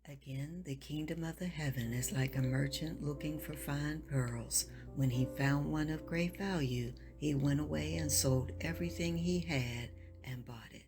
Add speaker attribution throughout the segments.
Speaker 1: Again, the kingdom of the heaven is like a merchant looking for fine pearls. When he found one of great value, he went away and sold everything he had and bought it.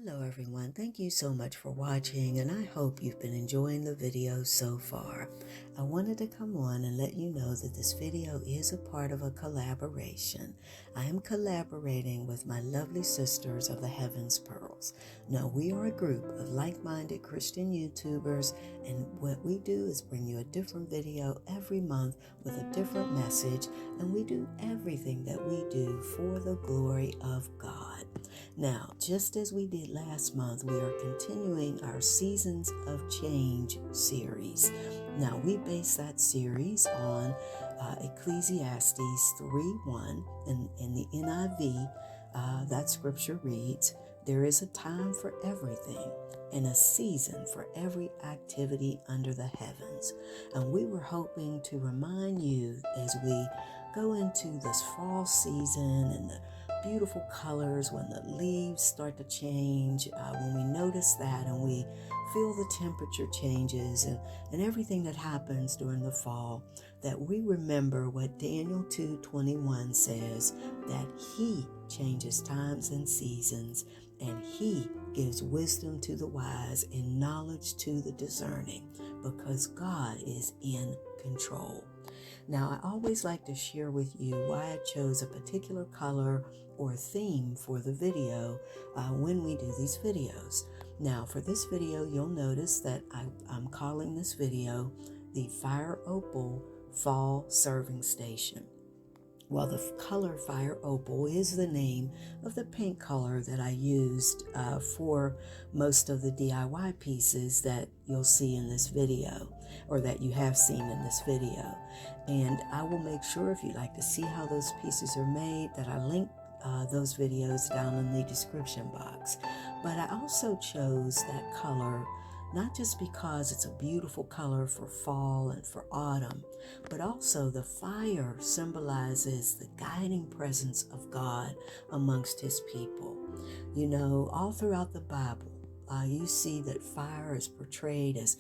Speaker 1: Hello everyone, thank you so much for watching, and I hope you've been enjoying the video so far. I wanted to come on and let you know that this video is a part of a collaboration. I am collaborating with my lovely sisters of the Heaven's Pearls. Now, we are a group of like-minded Christian YouTubers, and what we do is bring you a different video every month with a different message, and we do everything that we do for the glory of God. Now, just as we did last month, we are continuing our Seasons of Change series. Now, we base that series on Ecclesiastes 3:1, in the NIV. That scripture reads, "There is a time for everything and a season for every activity under the heavens." And we were hoping to remind you as we go into this fall season and the beautiful colors, when the leaves start to change, when we notice that and we feel the temperature changes and everything that happens during the fall, that we remember what Daniel 2:21 says, that He changes times and seasons, and He gives wisdom to the wise and knowledge to the discerning, because God is in control. Now, I always like to share with you why I chose a particular color or theme for the video when we do these videos. Now, for this video, you'll notice that I'm calling this video the Fire Opal Fall Serving Station. Well, the color Fire Opal is the name of the paint color that I used for most of the DIY pieces that you'll see in this video, or that you have seen in this video. And I will make sure, if you'd like to see how those pieces are made, that I link those videos down in the description box. But I also chose that color not just because it's a beautiful color for fall and for autumn, but also the fire symbolizes the guiding presence of God amongst His people. You know, all throughout the Bible, you see that fire is portrayed as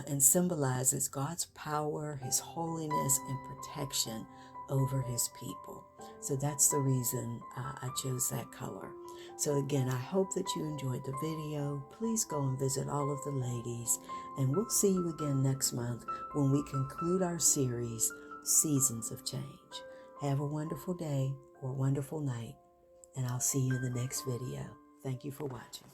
Speaker 1: and symbolizes God's power, His holiness, and protection over His people. So that's the reason I chose that color. So again, I hope that you enjoyed the video. Please go and visit all of the ladies, and we'll see you again next month when we conclude our series, Seasons of Change. Have a wonderful day or wonderful night, and I'll see you in the next video. Thank you for watching.